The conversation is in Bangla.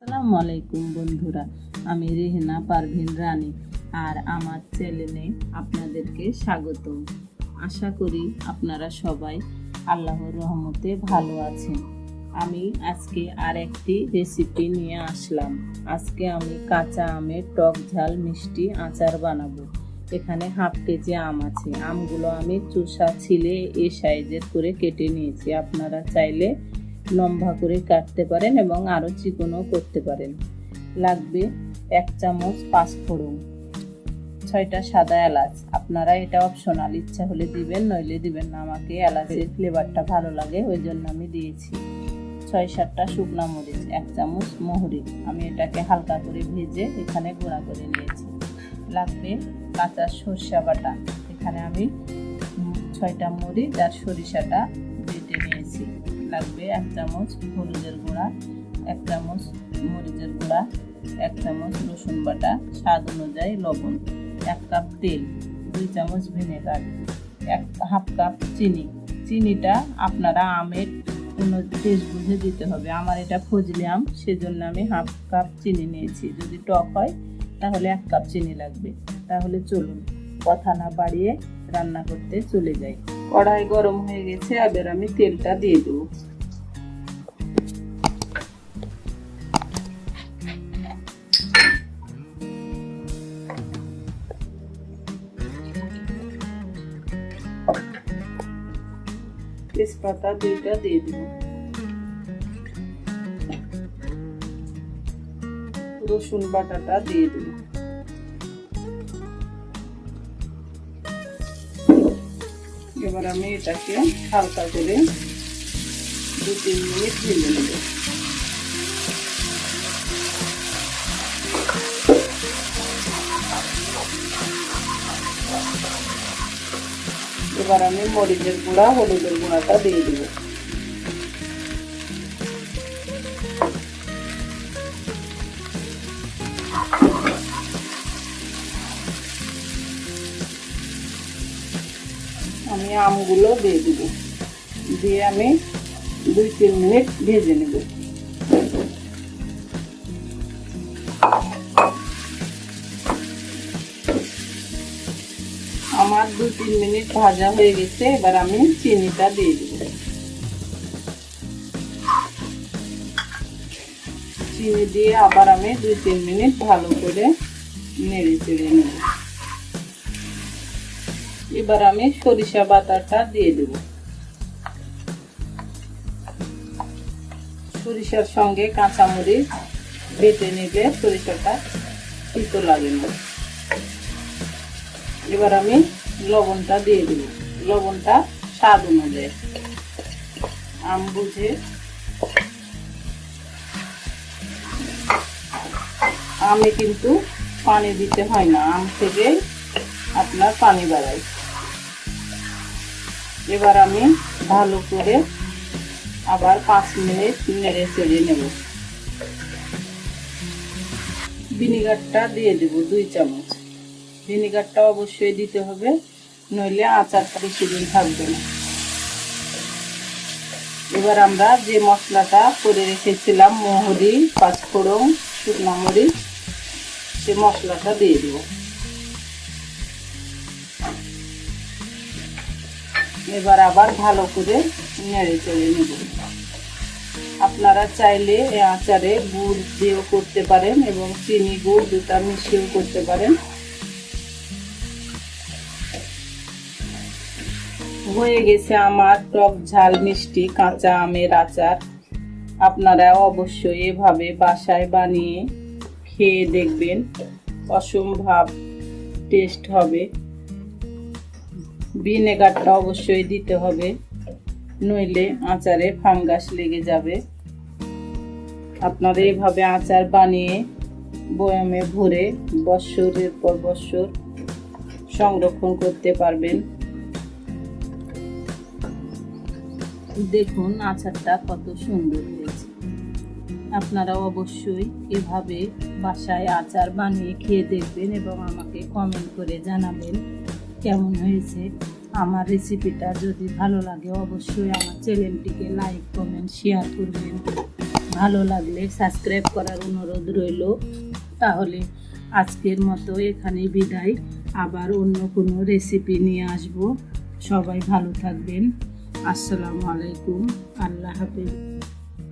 আসসালামু আলাইকুম বন্ধুরা, আমি রেহেনা পারভিন রানী আর আমার চ্যানেলে আপনাদেরকে স্বাগত। আশা করি আপনারা সবাই আল্লাহর রহমতে ভালো আছেন। আমি আজকে আর একটি রেসিপি নিয়ে আসলাম। আজকে আমি কাঁচা আমের টক ঝাল মিষ্টি আচার বানাবো। এখানে হাফ কেজি আম আছে। আমগুলো আমি চোষা ছিলে এই সাইজের করে কেটে নিয়েছি। আপনারা চাইলে লম্বা করে কাটতে পারেন এবং আরও চিকনও করতে পারেন। লাগবে 1 চামচ পাঁচ ফোড়ন, 6টা সাদা এলাচ। আপনারা এটা অপশনাল, ইচ্ছা হলে দিবেন নইলে দিবেন না। আমাকে এলাচের ফ্লেভারটা ভালো লাগে, ওই জন্য আমি দিয়েছি। 6-7টা শুকনো মরিচ, 1 চামচ মহরি। আমি এটাকে হালকা করে ভেজে এখানে গুঁড়া করে নিয়েছি। লাগবে কাঁচা সরিষা বাটা। এখানে আমি 6টা মরিচ আর সরিষাটা বেটে নিয়েছি। লাগবে 1 চামচ হলুদের গুঁড়া, 1 চামচ মরিচের গুঁড়া, 1 চামচ রসুন বাটা, স্বাদ অনুযায়ী লবণ, 1 কাপ তেল, 2 চামচ ভিনেগার, হাফ কাপ চিনি। চিনিটা আপনারা আমের কোনো টেস্ট বুঝে দিতে হবে। আমার এটা ফজলি আম, সেজন্য আমি হাফ কাপ চিনি নিয়েছি। যদি টক হয় তাহলে 1 কাপ চিনি লাগবে। তাহলে চলুন কথা না বাড়িয়ে রান্না করতে চলে যাই। কড়াই গরম হয়ে গেছে, এবার আমি তেলটা দিয়ে দেবো। তেজপাতা 2টা দিয়ে দেবো। রসুন বাটাটা দিয়ে দেবো। এবার আমি এটাকে হালকা করে 2-3 মিনিট ভেজে নেব। এবার আমি মরিচের গুঁড়া, হলুদের গুঁড়াটা দিয়ে দেব। আমি আমগুলো দিয়ে দেব, দিয়ে আমি 2-3 মিনিট ভেজে নেব। আমার 2-3 মিনিট ভাজা হয়ে গেছে। এবার আমি চিনিটা দিয়ে দেব। চিনি দিয়ে আবার আমি 2-3 মিনিট ভালো করে নেড়ে চেড়ে নেব। এবার আমি সরিষা বাটাটা দিয়ে দেব। সরিষার সঙ্গে কাঁচামরিচ বেটে নিলে সরিষাটা তিতো লাগে না। এবার আমি লবণটা দিয়ে দেব। লবণটা স্বাদ অনুযায়ী, আম বুঝে। আমে কিন্তু পানি দিতে হয় না, আম থেকে আপনার পানি বাড়ায়। এবার আমি ভালো করে আবার 5 মিনিট নেড়ে চেড়ে নেব। ভিনেগারটা দিয়ে দেব 2 চামচ। ভিনেগারটা অবশ্যই দিতে হবে, নইলে আচারটা বেশি দিন থাকবে না। এবার আমরা যে মশলাটা করে রেখেছিলাম, মহরি, পাঁচ ফোড়ন, শুকনো মরিচ, সে মশলাটা দিয়ে দেব। এবার আবার ভালো করে নেড়ে চেড়ে নেব। আপনারা চাইলে এই আচারে গুড় দিয়েও করতে পারেন এবং চিনি গুড় দুটা মিশিয়েও করতে পারেন। হয়ে গেছে আমার টক ঝাল মিষ্টি কাঁচা আমের আচার। আপনারা অবশ্যই এভাবে বাসায় বানিয়ে খেয়ে দেখবেন, অসম্ভব টেস্ট হবে। ভিনেগারটা অবশ্যই দিতে হবে, নইলে আচারে ফাঙ্গাস লেগে যাবে। আপনারা এভাবে আচার বানিয়ে বয়ামে ভরে বছরের পর বছর সংরক্ষণ করতে পারবেন। দেখুন আচারটা কত সুন্দর হয়েছে। আপনারা অবশ্যই এভাবে বাসায় আচার বানিয়ে খেয়ে দেখবেন এবং আমাকে কমেন্ট করে জানাবেন কেমন হয়েছে। আমার রেসিপিটা যদি ভালো লাগে অবশ্যই আমার চ্যানেলটিকে লাইক, কমেন্ট, শেয়ার করবেন। ভালো লাগলে সাবস্ক্রাইব করার অনুরোধ রইল। তাহলে আজকের মতো এখানেই বিদায়, আবার অন্য কোনো রেসিপি নিয়ে আসব। সবাই ভালো থাকবেন। আসসালামু আলাইকুম, আল্লাহ হাফেজ।